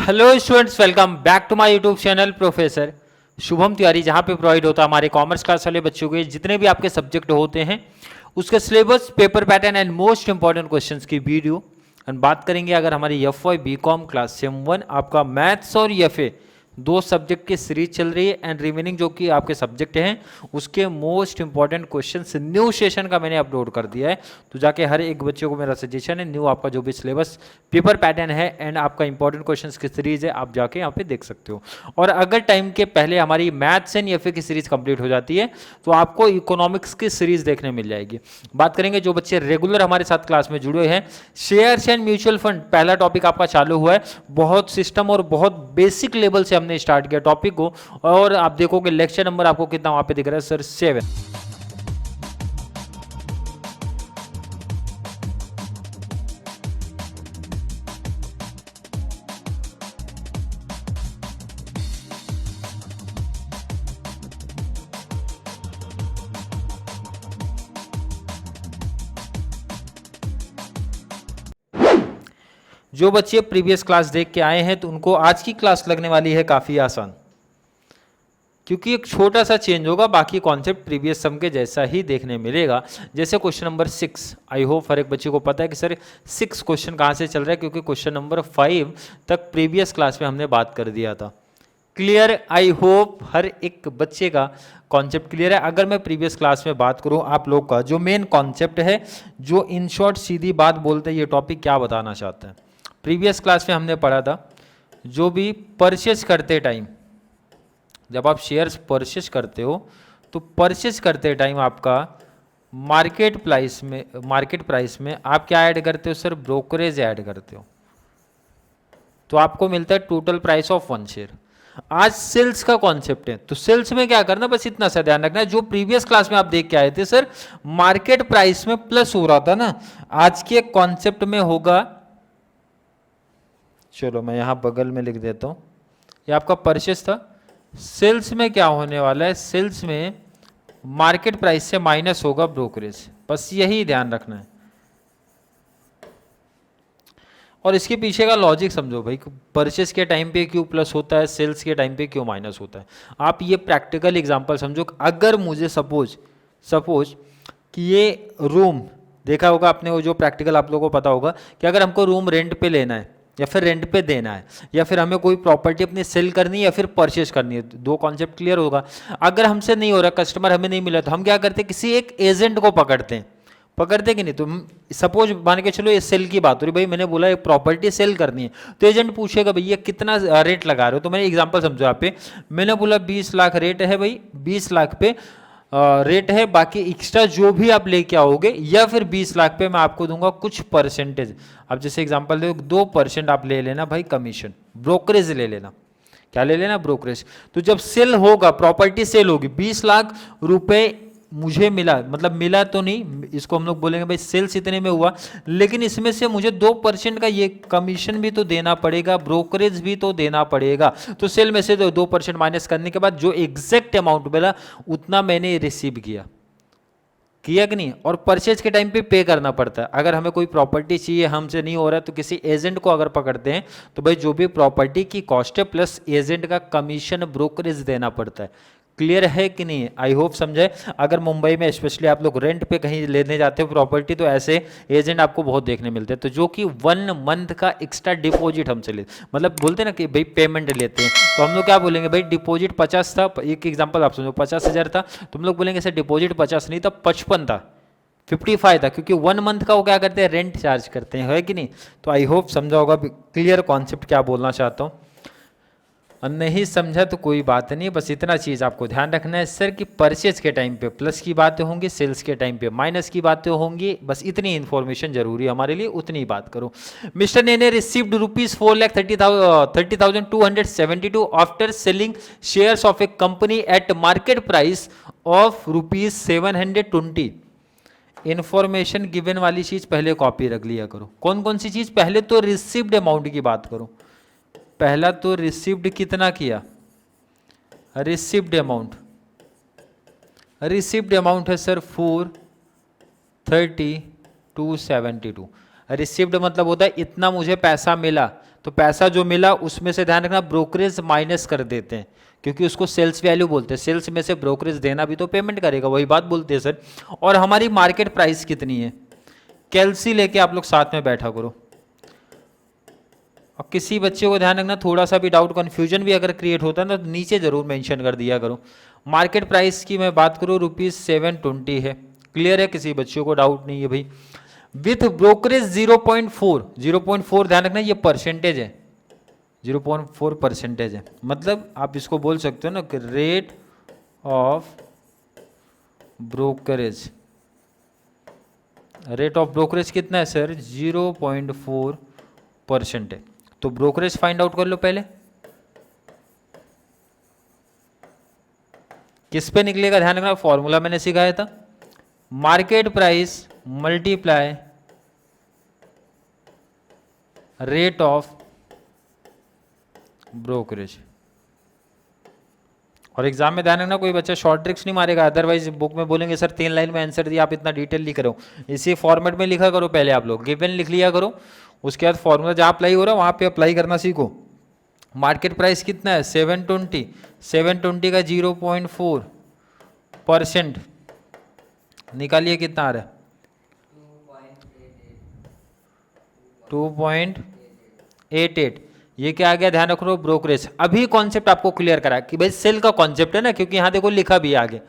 Hello students, welcome back to my YouTube channel professor Shubham Tiwari, जहां पे provide होता है हमारे कॉमर्स क्लास वाले बच्चों के जितने भी आपके सब्जेक्ट होते हैं उसके syllabus, paper pattern and most important questions की वीडियो। एंड बात करेंगे अगर हमारी F Y B com class sem 1 आपका मैथ्स और एफ ए दो सब्जेक्ट की सीरीज चल रही है एंड रिमेनिंग जो कि आपके सब्जेक्ट हैं उसके most important questions new session का मैंने अपलोड कर दिया है। तो जाके हर एक बच्चे को मेरा सजेशन है, न्यू आपका जो भी सिलेबस, पेपर पैटर्न है एंड आपका इंपॉर्टेंट क्वेश्चंस की सीरीज है, आप जाके यहाँ पे देख सकते हो। और अगर टाइम के पहले हमारी मैथ्स एंड एफ ए की सीरीज कंप्लीट हो जाती है तो आपको इकोनॉमिक्स की सीरीज देखने मिल जाएगी। बात करेंगे जो बच्चे रेगुलर हमारे साथ क्लास में जुड़े हैं, शेयर्स एंड म्यूचुअल फंड पहला टॉपिक आपका चालू हुआ है। बहुत सिस्टम और बहुत बेसिक लेवल से हमने स्टार्ट किया टॉपिक को, और आप देखोगे लेक्चर नंबर आपको कितना वहां पे दिख रहा है सर, 7। जो बच्चे प्रीवियस क्लास देख के आए हैं तो उनको आज की क्लास लगने वाली है काफ़ी आसान, क्योंकि एक छोटा सा चेंज होगा, बाकी कॉन्सेप्ट प्रीवियस सम के जैसा ही देखने मिलेगा। जैसे क्वेश्चन नंबर 6, आई होप हर एक बच्चे को पता है कि सर 6 क्वेश्चन कहाँ से चल रहा है, क्योंकि क्वेश्चन नंबर 5 तक प्रीवियस क्लास में हमने बात कर दिया था। क्लियर? आई होप हर एक बच्चे का कॉन्सेप्ट क्लियर है। अगर मैं प्रीवियस क्लास में बात करूं, आप लोग का जो मेन कॉन्सेप्ट है, जो इन शॉर्ट सीधी बात बोलते हैं, ये टॉपिक क्या बताना चाहता है। प्रीवियस क्लास में हमने पढ़ा था जो भी परचेज करते टाइम, जब आप शेयर्स परचेज करते हो तो परचेज करते टाइम आपका मार्केट प्राइस में आप क्या ऐड करते हो सर, ब्रोकरेज ऐड करते हो, तो आपको मिलता है टोटल प्राइस ऑफ 1 शेयर। आज सेल्स का कॉन्सेप्ट है, तो सेल्स में क्या करना, बस इतना सा ध्यान रखना है। जो प्रीवियस क्लास में आप देख के आए थे सर मार्केट प्राइस में प्लस हो रहा था ना, आज के कॉन्सेप्ट में होगा, चलो मैं यहां बगल में लिख देता हूं, ये आपका परचेस था। सेल्स में क्या होने वाला है, सेल्स में मार्केट प्राइस से माइनस होगा ब्रोकरेज, बस यही ध्यान रखना है। और इसके पीछे का लॉजिक समझो भाई, परचेस के टाइम पे क्यों प्लस होता है, सेल्स के टाइम पे क्यों माइनस होता है। आप ये प्रैक्टिकल एग्जांपल समझो। अगर मुझे सपोज कि ये रूम देखा होगा आपने, वो जो प्रैक्टिकल आप लोगों को पता होगा कि अगर हमको रूम रेंट पे लेना है या फिर रेंट पे देना है, या फिर हमें कोई प्रॉपर्टी अपनी सेल करनी है या फिर परचेज करनी है, दो कॉन्सेप्ट क्लियर होगा। अगर हमसे नहीं हो रहा, कस्टमर हमें नहीं मिला, तो हम क्या करते हैं, किसी एक एजेंट को पकड़ते कि नहीं। तो सपोज मान के चलो ये सेल की बात हो रही, भाई मैंने बोला एक प्रॉपर्टी सेल करनी है, तो एजेंट पूछेगा भैया कितना रेट लगा रहे हो। तो मैंने एग्जांपल समझो यहाँ पे, मैंने बोला 20 लाख रेट है भाई, 20 लाख पे रेट है, बाकी एक्स्ट्रा जो भी आप लेके आओगे, या फिर 20 लाख पे मैं आपको दूंगा कुछ परसेंटेज। अब जैसे एग्जांपल दो 2% आप ले लेना भाई कमीशन, ब्रोकरेज ले लेना। क्या ले लेना, ब्रोकरेज। तो जब सेल होगा, प्रॉपर्टी सेल होगी, 20 लाख रुपए मुझे मिला, मतलब मिला तो नहीं, इसको हम लोग बोलेंगे भाई सेल्स इतने में हुआ, लेकिन इसमें से मुझे 2% का ये कमीशन भी तो देना पड़ेगा, ब्रोकरेज भी तो देना पड़ेगा। तो सेल में से 2% माइनस करने के बाद जो एग्जैक्ट अमाउंट मिला उतना मैंने रिसीव किया कि नहीं। और परचेज के टाइम पे करना पड़ता है। अगर हमें कोई प्रॉपर्टी चाहिए, हमसे नहीं हो रहा है, तो किसी एजेंट को अगर पकड़ते हैं तो भाई जो भी प्रॉपर्टी की कॉस्ट है प्लस एजेंट का कमीशन, ब्रोकरेज देना पड़ता है। क्लियर है कि नहीं? आई होप समझे। अगर मुंबई में स्पेशली आप लोग रेंट पे कहीं लेने जाते हो प्रॉपर्टी, तो ऐसे एजेंट आपको बहुत देखने मिलते हैं, तो जो कि 1 मंथ का एक्स्ट्रा डिपॉजिट हमसे लेते, मतलब बोलते हैं ना कि भाई पेमेंट लेते हैं, तो हम लोग क्या बोलेंगे भाई डिपॉजिट 50 था, एक एग्जांपल आप समझो 50,000 था, तो हम लोग बोलेंगे सर डिपॉजिट 50 नहीं था, 55 था, 55 था, क्योंकि 1 मंथ का वो क्या करते हैं, रेंट चार्ज करते हैं, है कि नहीं। तो आई होप समझा होगा क्लियर कॉन्सेप्ट क्या बोलना चाहता हूँ। नहीं समझा तो कोई बात नहीं, बस इतना चीज़ आपको ध्यान रखना है सर कि परचेज के टाइम पे प्लस की बातें होंगी, सेल्स के टाइम पे माइनस की बातें होंगी, बस इतनी इन्फॉर्मेशन जरूरी है हमारे लिए, उतनी ही बात करो। मिस्टर ने received ₹4,30,272 after selling shares of a company eight market price of ₹720। Information given वाली चीज पहले कॉपी रख लिया करो। कौन कौन सी चीज, पहले तो रिसीव्ड अमाउंट की बात करो। पहला तो रिसीव्ड कितना किया, रिसीव्ड अमाउंट है सर 43272। रिसीव्ड मतलब होता है इतना मुझे पैसा मिला, तो पैसा जो मिला उसमें से ध्यान रखना ब्रोकरेज माइनस कर देते हैं, क्योंकि उसको सेल्स वैल्यू बोलते हैं। सेल्स में से ब्रोकरेज देना भी तो पेमेंट करेगा, वही बात बोलते हैं सर। और हमारी मार्केट प्राइस कितनी है, कैलसी लेके आप लोग साथ में बैठा करो। और किसी बच्चे को ध्यान रखना, थोड़ा सा भी डाउट कन्फ्यूजन भी अगर क्रिएट होता है ना तो नीचे जरूर मेंशन कर दिया करो। मार्केट प्राइस की मैं बात करूँ ₹720 है, क्लियर है, किसी बच्चों को डाउट नहीं है भाई। विथ ब्रोकरेज 0.4 ध्यान रखना, ये परसेंटेज है, 0.4% है। मतलब आप इसको बोल सकते हो ना कि rate of brokerage, rate of brokerage कितना है सर, 0.4% है। तो ब्रोकरेज फाइंड आउट कर लो पहले, किस पे निकलेगा ध्यान रखना, फॉर्मूला मैंने सिखाया था, market price multiply rate of brokerage. और एग्जाम में ध्यान रखना कोई बच्चा शॉर्ट ट्रिक्स नहीं मारेगा, अदरवाइज बुक में बोलेंगे सर 3 लाइन में आंसर दिया, आप इतना डिटेल लिख रहे हो। इसी फॉर्मेट में लिखा करो पहले, आप लोग गिवन लिख लिया करो, उसके बाद फॉर्मूला जहाँ अप्लाई हो रहा है वहाँ पे अप्लाई करना सीखो। मार्केट प्राइस कितना है 720 का 0.4% निकालिए, कितना आ रहा है 2.88। ये क्या आ गया ध्यान रखो, ब्रोकरेज। अभी कॉन्सेप्ट आपको क्लियर करा कि भाई सेल का कॉन्सेप्ट है ना, क्योंकि यहां देखो लिखा भी है आगे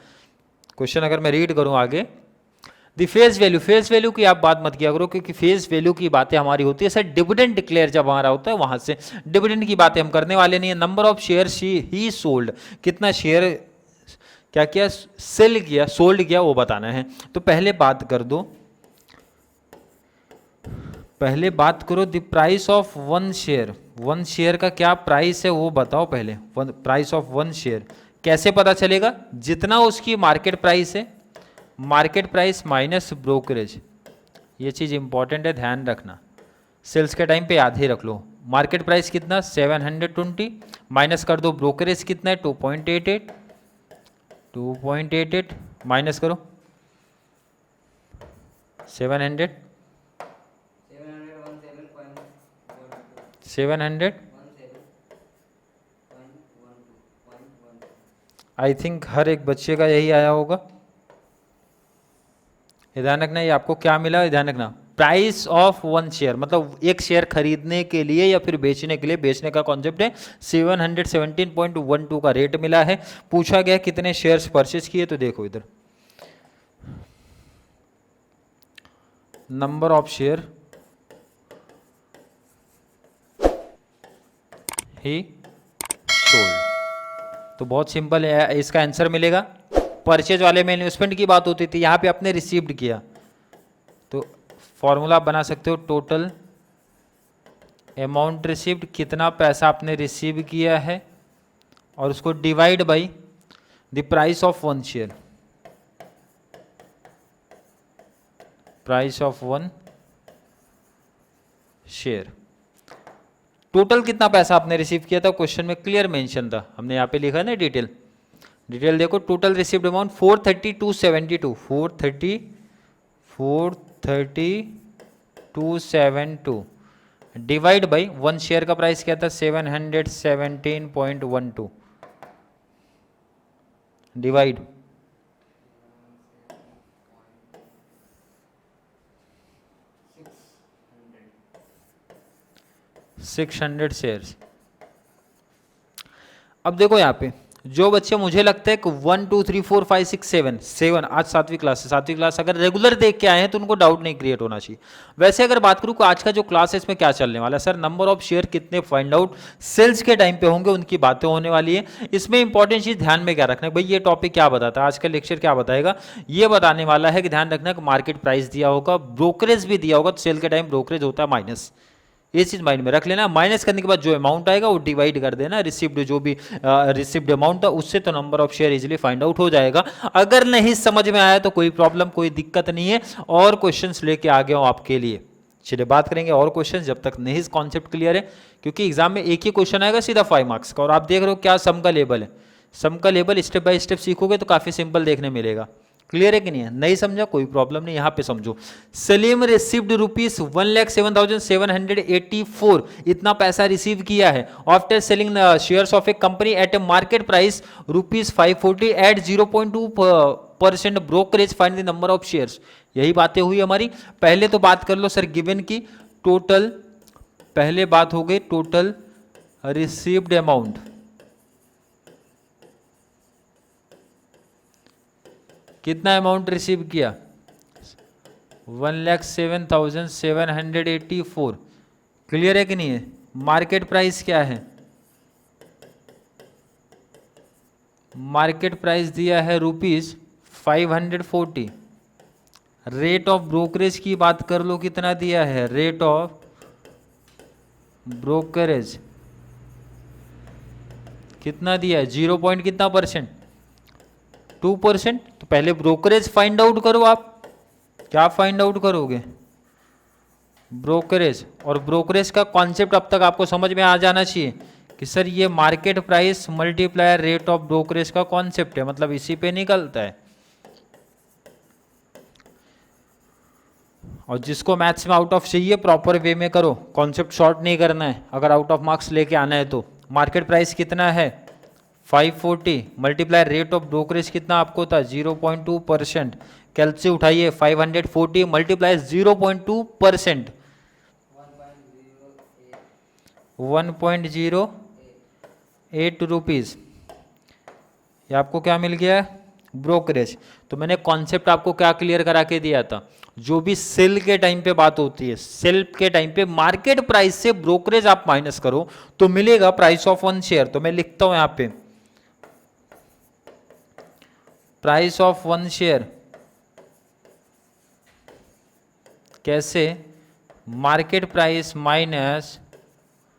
क्वेश्चन, अगर मैं रीड करूं आगे, the face value, face value की आप बात मत किया करो, क्योंकि फेस वैल्यू की बातें हमारी होती है सर डिविडेंड डिक्लेयर जब हमारा होता है वहां से, डिविडेंड की बातें हम करने वाले नहीं है। Number of share he sold, कितना शेयर क्या किया, सेल किया, सोल्ड किया, वो बताना है। तो पहले बात कर दो, पहले बात करो the price of 1 share, 1 share का क्या प्राइस है वो बताओ पहले। प्राइस ऑफ 1 शेयर कैसे पता चलेगा, जितना उसकी मार्केट प्राइस है, मार्केट प्राइस माइनस ब्रोकरेज, ये चीज़ इंपॉर्टेंट है ध्यान रखना, सेल्स के टाइम पे याद ही रख लो। मार्केट प्राइस कितना 720 माइनस कर दो ब्रोकरेज कितना है 2.88 माइनस करो 700 आई थिंक हर एक बच्चे का यही आया होगा। ध्यान रखना, ये आपको क्या मिला है ध्यान रखना, प्राइस ऑफ 1 शेयर, मतलब एक शेयर खरीदने के लिए या फिर बेचने के लिए, बेचने का कॉन्सेप्ट है। 717.12 का रेट मिला है। पूछा गया कितने शेयर्स परचेज किए, तो देखो इधर number of share he sold, तो बहुत सिंपल है, इसका आंसर मिलेगा। परचेज वाले में इन्वेस्टमेंट की बात होती थी, यहाँ पे आपने रिसीव्ड किया, तो फॉर्मूला बना सकते हो, टोटल अमाउंट रिसीव्ड, कितना पैसा आपने रिसीव किया है, और उसको divide by the price of 1 share, price of 1 share. Total कितना पैसा आपने रिसीव किया था, क्वेश्चन में क्लियर मेंशन था, हमने यहाँ पे लिखा है ना डिटेल, डिटेल देखो, total received amount 432.72 divide by 1 share का प्राइस क्या था 717.12 डिवाइड 600 शेयर्स। अब देखो यहाँ पे जो बच्चे, मुझे लगता है कि 1 2 3 4 5 6 7 आज 7वीं क्लास है, 7वीं क्लास अगर रेगुलर देख के आए हैं तो उनको डाउट नहीं क्रिएट होना चाहिए। वैसे अगर बात करूँ कि आज का जो क्लास है इसमें क्या चलने वाला है सर, नंबर ऑफ शेयर कितने फाइंड आउट सेल्स के टाइम पे होंगे उनकी बातें होने वाली है। इसमें इंपॉर्टेंट चीज ध्यान में क्या रखना है भाई, ये टॉपिक क्या बताता है, आज का लेक्चर क्या बताएगा, ये बताने वाला है कि ध्यान रखना कि मार्केट प्राइस दिया होगा, ब्रोकरेज भी दिया होगा, तो सेल के टाइम ब्रोकरेज होता है माइनस, ये चीज माइंड में रख लेना। माइनस करने के बाद जो अमाउंट आएगा वो डिवाइड कर देना रिसिप्ड, जो भी रिसिप्ड अमाउंट था उससे, तो number of share easily find out हो जाएगा। अगर नहीं समझ में आया तो कोई प्रॉब्लम, कोई दिक्कत नहीं है, और क्वेश्चंस लेके आ गया हूं आपके लिए। चलिए बात करेंगे और क्वेश्चन, जब तक नहीं कॉन्सेप्ट क्लियर है, क्योंकि एग्जाम में एक ही क्वेश्चन आएगा सीधा 5 मार्क्स का, और आप देख रहे हो क्या सम का लेवल है। सम का लेवल स्टेप बाय स्टेप सीखोगे तो काफी सिंपल देखने मिलेगा। क्लियर है कि नहीं है? नहीं समझा कोई प्रॉब्लम नहीं, यहाँ पे समझो। सलीम रिसीव्ड रुपीज 1,07,784, इतना पैसा रिसीव किया है after selling shares of a company at a market price rupees 540 at 0.2% brokerage, find the number of shares. यही बातें हुई हमारी। पहले तो बात कर लो सर गिवन की टोटल, पहले बात हो गई टोटल रिसीव्ड अमाउंट, कितना अमाउंट रिसीव किया 1,07,784, क्लियर है कि नहीं है? मार्केट प्राइस क्या है? मार्केट प्राइस दिया है रुपीज 540। रेट ऑफ ब्रोकरेज की बात कर लो, कितना दिया है रेट ऑफ ब्रोकरेज, कितना दिया है 0 पॉइंट कितना परसेंट 2%। तो पहले ब्रोकरेज फाइंड आउट करो। आप क्या फाइंड आउट करोगे? ब्रोकरेज। और ब्रोकरेज का कॉन्सेप्ट अब तक आपको समझ में आ जाना चाहिए कि सर ये market price multiplier rate of brokerage का कॉन्सेप्ट है, मतलब इसी पे निकलता है। और जिसको मैथ्स में आउट ऑफ चाहिए प्रॉपर वे में करो, कॉन्सेप्ट शॉर्ट नहीं करना है अगर आउट ऑफ मार्क्स लेके आना है तो। मार्केट प्राइस कितना है 540 मल्टीप्लाई रेट ऑफ ब्रोकरेज कितना आपको था 0.2%। कैलकुलेट उठाइए 540 मल्टीप्लाई 0.2% 1.08 रुपीज़। ये आपको क्या मिल गया ब्रोकरेज। तो मैंने कॉन्सेप्ट आपको क्या क्लियर करा के दिया था, जो भी सेल के टाइम पे बात होती है, सेल के टाइम पे मार्केट प्राइस से ब्रोकरेज आप माइनस करो तो मिलेगा प्राइस ऑफ वन शेयर। तो मैं लिखता हूं यहां पे प्राइस ऑफ वन शेयर कैसे, मार्केट प्राइस माइनस,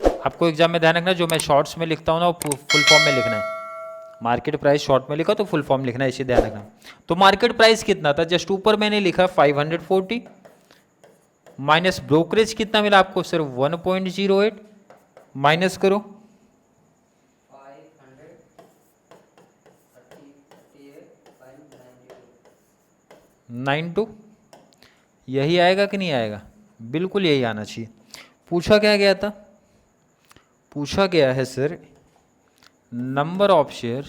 आपको एग्जाम में ध्यान रखना जो मैं शॉर्ट्स में लिखता हूं ना वो फुल फॉर्म में लिखना है। मार्केट प्राइस शॉर्ट में लिखा तो फुल फॉर्म लिखना है, इसे ध्यान रखना। तो मार्केट प्राइस कितना था, जस्ट ऊपर मैंने लिखा 540 माइनस ब्रोकरेज कितना मिला आपको सर 1.08, माइनस करो 92, यही आएगा कि नहीं आएगा? बिल्कुल यही आना चाहिए। पूछा क्या गया था, पूछा गया है sir number of share,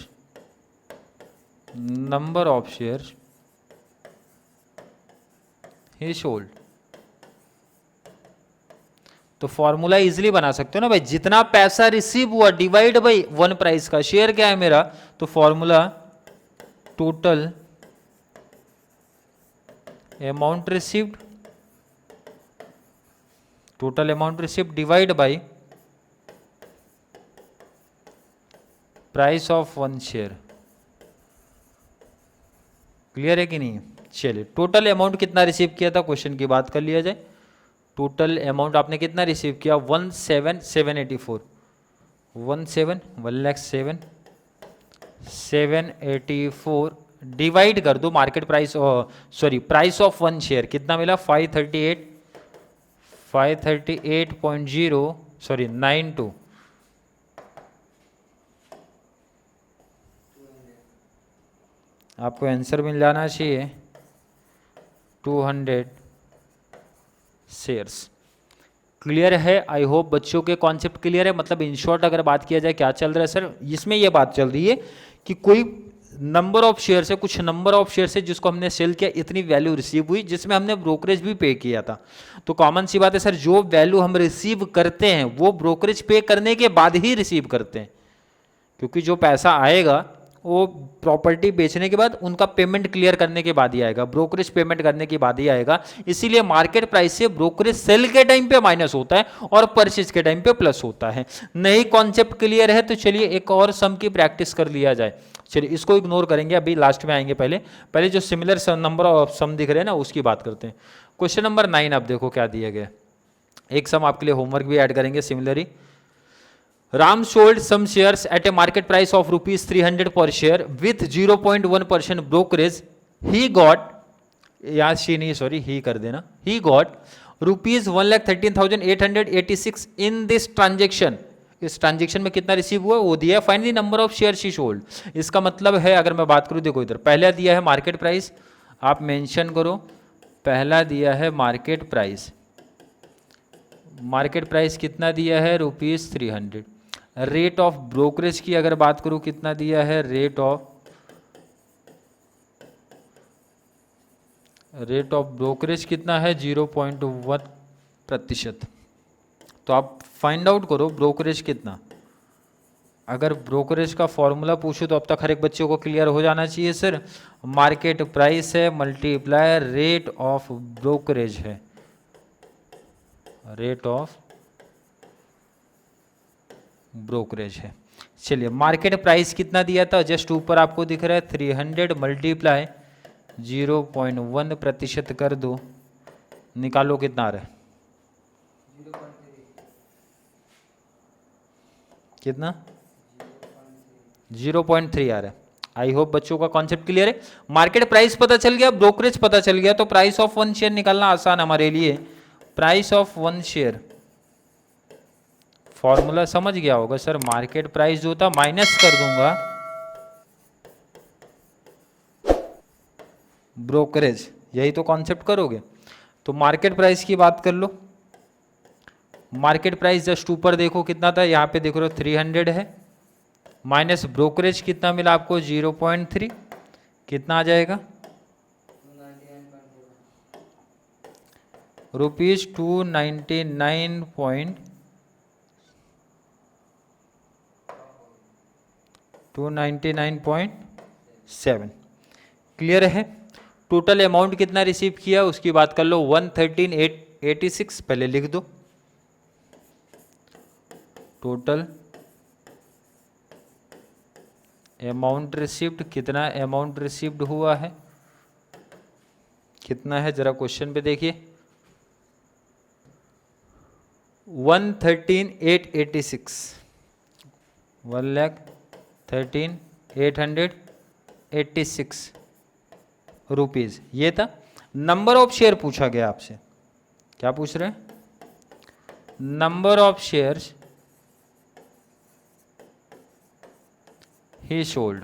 number of share he sold. तो फॉर्मूला इजीली बना सकते हो ना भाई, जितना पैसा रिसीव हुआ डिवाइड बाई वन प्राइस का, शेयर क्या है मेरा, तो formula total amount received, total amount received divide by price of one share. Clear है कि नहीं? चलिए टोटल अमाउंट कितना रिसीव किया था क्वेश्चन की बात कर लिया जाए। टोटल अमाउंट आपने कितना रिसीव किया 1,7,784, 1,7,784 डिवाइड कर दो market price, sorry price of one share कितना मिला 538.0 सॉरी 92, आपको आंसर मिल जाना चाहिए 200 शेयर्स। क्लियर है? आई होप बच्चों के कॉन्सेप्ट क्लियर है। मतलब इन शॉर्ट अगर बात किया जाए क्या चल रहा है सर, इसमें यह बात चल रही है कि कोई नंबर ऑफ शेयर से, कुछ नंबर ऑफ शेयर से जिसको हमने सेल किया इतनी वैल्यू रिसीव हुई, जिसमें हमने ब्रोकरेज भी पे किया था। तो कॉमन सी बात है सर, जो वैल्यू हम रिसीव करते हैं वो ब्रोकरेज पे करने के बाद ही रिसीव करते हैं, क्योंकि जो पैसा आएगा वो प्रॉपर्टी बेचने के बाद उनका पेमेंट क्लियर करने के बाद ही आएगा, ब्रोकरेज पेमेंट करने के बाद ही आएगा। इसीलिए मार्केट प्राइस से ब्रोकरेज सेल के टाइम पे माइनस होता है और परचेज के टाइम पे प्लस होता है। नई कॉन्सेप्ट क्लियर है तो चलिए एक और सम की प्रैक्टिस कर लिया जाए। चलिए इसको इग्नोर करेंगे, अभी लास्ट में आएंगे। पहले जो सिमिलर नंबर ऑफ सम दिख रहे हैं ना उसकी बात करते हैं। क्वेश्चन नंबर 9 आप देखो क्या दिया गया। एक सम आपके लिए होमवर्क भी ऐड करेंगे similarly. Ram sold some shares at a market price of rupees 300 per share with 0.1% brokerage. He got, या she नहीं सॉरी ही कर देना, he got rupees 1,13,886 in this transaction. इस ट्रांजेक्शन में कितना रिसीव हुआ वो दिया है, find the number of share she sold. इसका मतलब है अगर मैं बात करूं, देखो इधर पहले दिया है मार्केट प्राइस आप मेंशन करो, पहला दिया है मार्केट प्राइस, मार्केट प्राइस कितना दिया है ₹300। रेट ऑफ ब्रोकरेज की अगर बात करूं कितना दिया है, रेट ऑफ ब्रोकरेज कितना है 0.1%। तो आप फाइंड आउट करो ब्रोकरेज कितना। अगर ब्रोकरेज का फॉर्मूला पूछूं तो अब तक हर एक बच्चे को क्लियर हो जाना चाहिए सर, मार्केट प्राइस है मल्टीप्लाई रेट ऑफ ब्रोकरेज है, रेट ऑफ ब्रोकरेज है। चलिए मार्केट प्राइस कितना दिया था, जस्ट ऊपर आपको दिख रहा है 300 मल्टीप्लाई 0.1% कर दो, निकालो कितना आ रहा है, कितना 0.3 आ रहा है। आई होप बच्चों का कॉन्सेप्ट क्लियर है। मार्केट प्राइस पता चल गया, ब्रोकरेज पता चल गया, तो प्राइस ऑफ वन शेयर निकालना आसान हमारे लिए। Price of one share formula समझ गया होगा सर, मार्केट प्राइस जो था माइनस कर दूंगा ब्रोकरेज, यही तो कॉन्सेप्ट करोगे। तो मार्केट प्राइस की बात कर लो, मार्केट प्राइस जस्ट ऊपर देखो कितना था, यहाँ पे देख रहे हो 300 है, माइनस ब्रोकरेज कितना मिला आपको 0.3, कितना आ जाएगा ₹299.7। क्लियर है। टोटल अमाउंट कितना रिसीव किया उसकी बात कर लो, 113,886 पहले लिख दो। टोटल अमाउंट रिसीव्ड, कितना अमाउंट रिसीव्ड हुआ है, कितना है जरा क्वेश्चन पे देखिए, 113,886, 1,13,886 रुपीज़ ये था। नंबर ऑफ शेयर पूछा गया आपसे, क्या पूछ रहे हैं, number of shares he sold.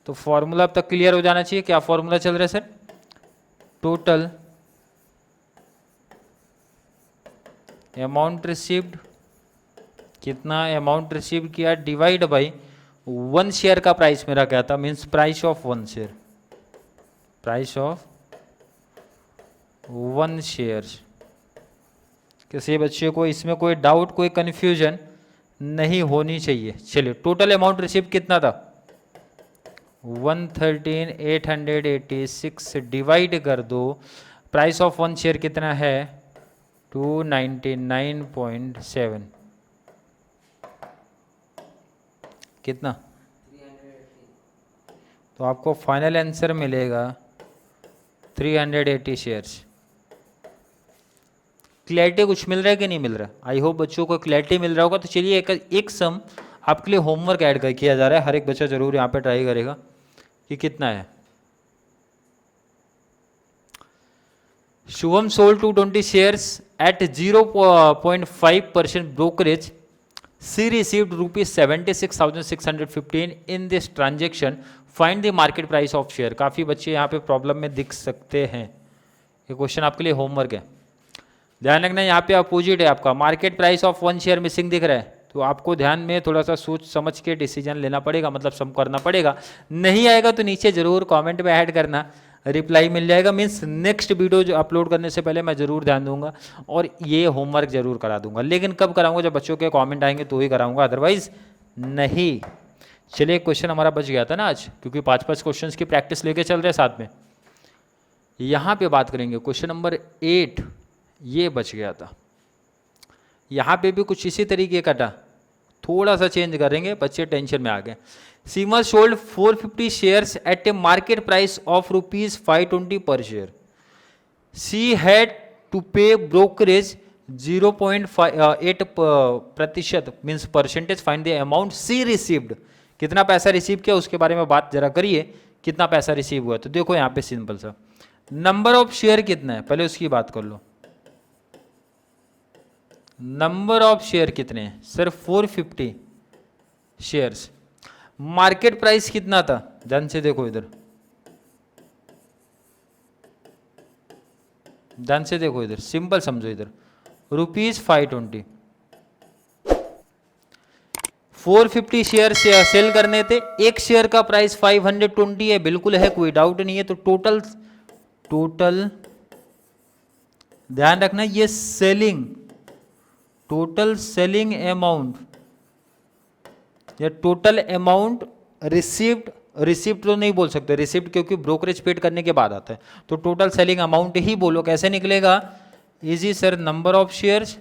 तो फॉर्मूला अब तक क्लियर हो जाना चाहिए, क्या फॉर्मूला चल रहा है सर, टोटल अमाउंट रिसीव्ड, कितना अमाउंट रिसीव किया डिवाइड बाई वन शेयर का प्राइस मेरा क्या था, means price of one share, price of one share. किसी बच्चे को इसमें कोई डाउट कोई कंफ्यूजन नहीं होनी चाहिए। चलिए टोटल अमाउंट रिसीव कितना था 113,886 डिवाइड कर दो, प्राइस ऑफ वन शेयर कितना है 299.7, कितना, तो आपको फाइनल आंसर मिलेगा 380 शेयर्स। क्लैरिटी कुछ मिल रहा है कि नहीं मिल रहा, आई होप बच्चों को क्लैरिटी मिल रहा होगा। तो चलिए एक सम आपके लिए होमवर्क ऐड कर किया जा रहा है, हर एक बच्चा जरूर यहाँ पे ट्राई करेगा कि कितना है। Shubham sold 220 shares at 0.5% brokerage, she received ₹76,615 in this transaction, find the market price of share. काफ़ी बच्चे यहाँ पे प्रॉब्लम में दिख सकते हैं, ये क्वेश्चन आपके लिए होमवर्क है। ध्यान रखना यहाँ पे अपोजिट है आपका, market price of one share missing दिख रहा है, तो आपको ध्यान में थोड़ा सा सोच समझ के डिसीजन लेना पड़ेगा, मतलब सम करना पड़ेगा। नहीं आएगा तो नीचे जरूर कमेंट में ऐड करना, रिप्लाई मिल जाएगा, मीन्स नेक्स्ट वीडियो जो अपलोड करने से पहले मैं जरूर ध्यान दूंगा और ये होमवर्क जरूर करा दूंगा। लेकिन कब कराऊंगा, जब बच्चों के कमेंट आएंगे तो ही कराऊंगा, अदरवाइज नहीं। चलिए क्वेश्चन हमारा बच गया था ना आज, क्योंकि 5-5 क्वेश्चन की प्रैक्टिस लेके चल रहे साथ में। यहाँ पे बात करेंगे क्वेश्चन नंबर 8, ये बच गया था। यहाँ पे भी कुछ इसी तरीके का था, थोड़ा सा चेंज करेंगे, बच्चे टेंशन में आ गए। Seema sold 450 shares at a market price of ₹520 per share, she had to pay brokerage 0.8% means percentage, find the amount she received. कितना पैसा रिसीव किया उसके बारे में बात जरा करिए, कितना पैसा रिसीव हुआ। तो देखो यहाँ पे सिंपल सा, नंबर ऑफ शेयर कितना है पहले उसकी बात कर लो। नंबर ऑफ शेयर कितने हैं सर 450 शेयर्स। मार्केट प्राइस कितना था, ध्यान से देखो इधर, ध्यान से देखो इधर, सिंपल समझो इधर, ₹520, 450 शेयर सेल करने थे, एक शेयर का प्राइस 520 है, बिल्कुल है, कोई डाउट नहीं है। तो टोटल ध्यान रखना, ये टोटल सेलिंग अमाउंट या टोटल अमाउंट रिसिप्ट तो नहीं बोल सकते, रिसिप्ट क्योंकि ब्रोकरेज पेड करने के बाद आता है, तो टोटल सेलिंग अमाउंट ही बोलो। कैसे निकलेगा? Easy sir, number of shares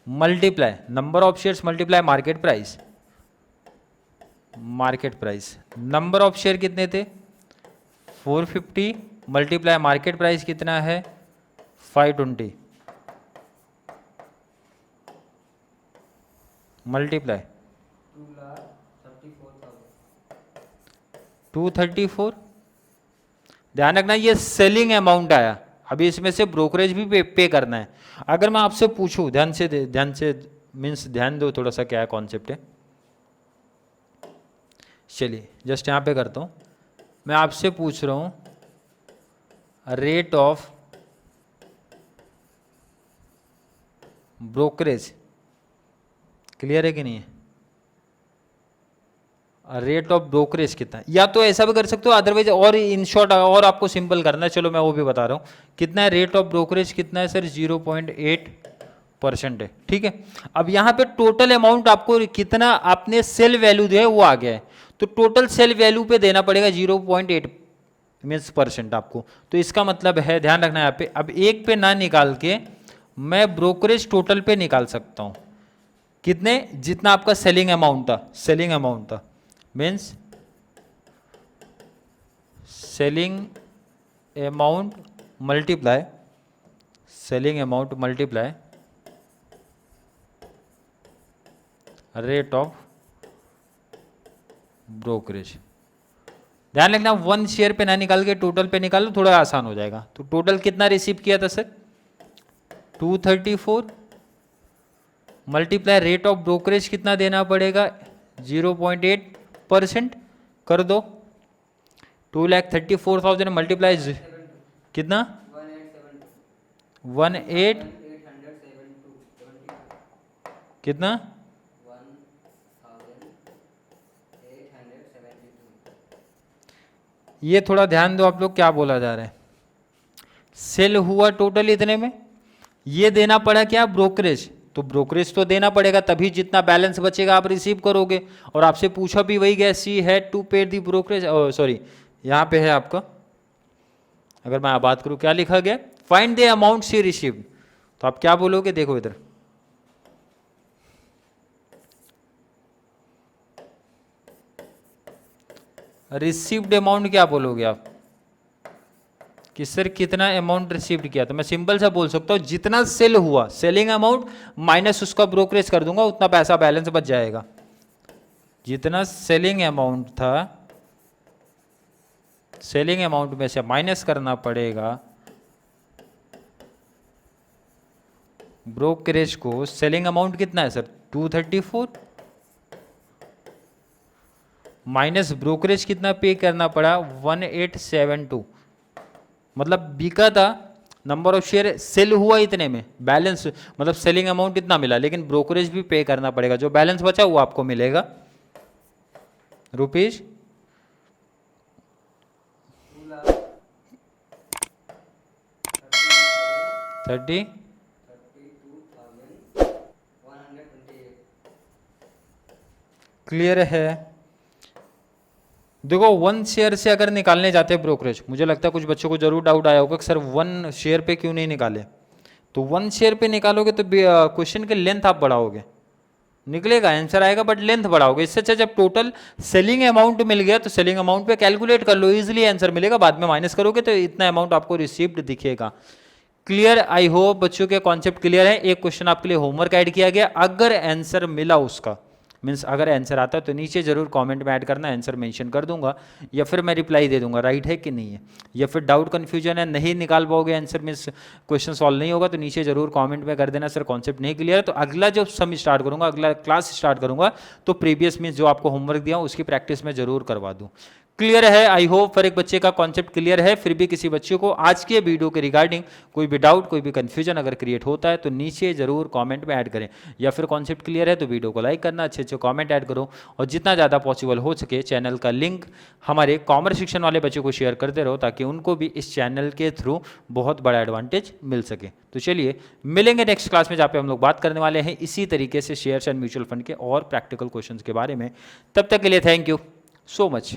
multiply number of shares multiply market price. Number of share कितने थे? 450 मल्टीप्लाई मार्केट प्राइस कितना है? 520 मल्टीप्लाई 234। ध्यान रखना ये सेलिंग अमाउंट आया, अभी इसमें से ब्रोकरेज भी पे करना है। अगर मैं आपसे पूछूं, ध्यान से मीन्स ध्यान दो थोड़ा सा, क्या कॉन्सेप्ट है। चलिए जस्ट यहाँ पे करता हूँ, मैं आपसे पूछ रहा हूँ रेट ऑफ ब्रोकरेज, क्लियर है कि नहीं है? रेट ऑफ ब्रोकरेज कितना है, या तो ऐसा भी कर सकते हो, अदरवाइज और इन शॉर्ट और आपको सिंपल करना है, चलो मैं वो भी बता रहा हूँ। कितना है रेट ऑफ ब्रोकरेज? कितना है सर? 0.8% है, ठीक है। अब यहाँ पे टोटल अमाउंट आपको कितना आपने सेल वैल्यू दिया है वो आ गया है, तो टोटल सेल वैल्यू पे देना पड़ेगा 0.8 मीन्स % आपको। तो इसका मतलब है, ध्यान रखना यहाँ पे, अब एक पे ना निकाल के मैं ब्रोकरेज टोटल पे निकाल सकता हूँ। कितने? जितना आपका सेलिंग अमाउंट था means selling amount multiply rate of brokerage. ध्यान रखना 1 शेयर पे ना निकाल के टोटल पे निकालो, थोड़ा आसान हो जाएगा। तो टोटल कितना रिसीव किया था sir? 234 multiply rate of brokerage कितना देना पड़ेगा? 0.8% कर दो। 2,34,000 मल्टीप्लाई कितना? 18 कितना? ये थोड़ा ध्यान दो आप लोग, क्या बोला जा रहा है। सेल हुआ टोटल इतने में, ये देना पड़ा क्या? ब्रोकरेज। तो ब्रोकरेज तो देना पड़ेगा, तभी जितना बैलेंस बचेगा आप रिसीव करोगे। और आपसे पूछा भी वही गया, सी हैड टू पे दी ब्रोकरेज, सॉरी यहाँ पे है आपका, अगर मैं बात करूँ क्या लिखा गया, find the amount she received. तो आप क्या बोलोगे? देखो इधर, रिसीव्ड अमाउंट क्या बोलोगे आप कि सर कितना अमाउंट रिसीव्ड किया? तो मैं सिंपल सा बोल सकता हूँ जितना सेल हुआ, सेलिंग अमाउंट माइनस उसका ब्रोकरेज कर दूंगा, उतना पैसा बैलेंस बच जाएगा। जितना सेलिंग अमाउंट था, सेलिंग अमाउंट में से माइनस करना पड़ेगा ब्रोकरेज को। सेलिंग अमाउंट कितना है सर? 234 माइनस ब्रोकरेज कितना पे करना पड़ा? 1872। मतलब बिका था, नंबर ऑफ शेयर सेल हुआ इतने में, बैलेंस मतलब सेलिंग अमाउंट इतना मिला, लेकिन ब्रोकरेज भी पे करना पड़ेगा, जो बैलेंस बचा वो आपको मिलेगा ₹30 क्लियर है? देखो 1 शेयर से अगर निकालने जाते हैं ब्रोकरेज, मुझे लगता है कुछ बच्चों को जरूर डाउट आया होगा कि सर 1 शेयर पे क्यों नहीं निकाले। तो 1 शेयर पे निकालोगे तो क्वेश्चन के लेंथ आप बढ़ाओगे, निकलेगा आंसर आएगा बट लेंथ बढ़ाओगे। इससे अच्छा जब टोटल सेलिंग अमाउंट मिल गया तो सेलिंग अमाउंट पे कैलकुलेट कर लो, इजीली आंसर मिलेगा, बाद में माइनस करोगे तो इतना अमाउंट आपको रिसीव्ड दिखेगा। क्लियर? आई होप बच्चों के कॉन्सेप्ट क्लियर है। एक क्वेश्चन आपके लिए होमवर्क ऐड किया गया, अगर आंसर मिला उसका मीन्स अगर आंसर आता है तो नीचे ज़रूर कमेंट में ऐड करना, आंसर मेंशन कर दूंगा या फिर मैं रिप्लाई दे दूंगा राइट है कि नहीं है, या फिर डाउट कन्फ्यूजन है नहीं निकाल पाओगे आंसर, मीन्स क्वेश्चन सॉल्व नहीं होगा तो नीचे ज़रूर कमेंट में कर देना सर कॉन्सेप्ट नहीं क्लियर है। तो अगला जब सम स्टार्ट करूंगा, अगला क्लास स्टार्ट करूंगा तो प्रीवियस मीन्स जो आपको होमवर्क दिया उसकी प्रैक्टिस में जरूर करवा दूँ। क्लियर है? आई होप हर एक बच्चे का कॉन्सेप्ट क्लियर है। फिर भी किसी बच्चे को आज के वीडियो के रिगार्डिंग कोई भी डाउट, कोई भी कंफ्यूजन अगर क्रिएट होता है तो नीचे जरूर कमेंट में ऐड करें, या फिर कॉन्सेप्ट क्लियर है तो वीडियो को लाइक करना, अच्छे अच्छे कमेंट ऐड करो, और जितना ज़्यादा पॉसिबल हो सके चैनल का लिंक हमारे कॉमर्स सेक्शन वाले बच्चों को शेयर करते रहो ताकि उनको भी इस चैनल के थ्रू बहुत बड़ा एडवांटेज मिल सके। तो चलिए मिलेंगे नेक्स्ट क्लास में जहाँ पे हम लोग बात करने वाले हैं इसी तरीके से शेयर्स एंड म्यूचुअल फंड के और प्रैक्टिकल क्वेश्चन के बारे में। तब तक के लिए थैंक यू सो मच।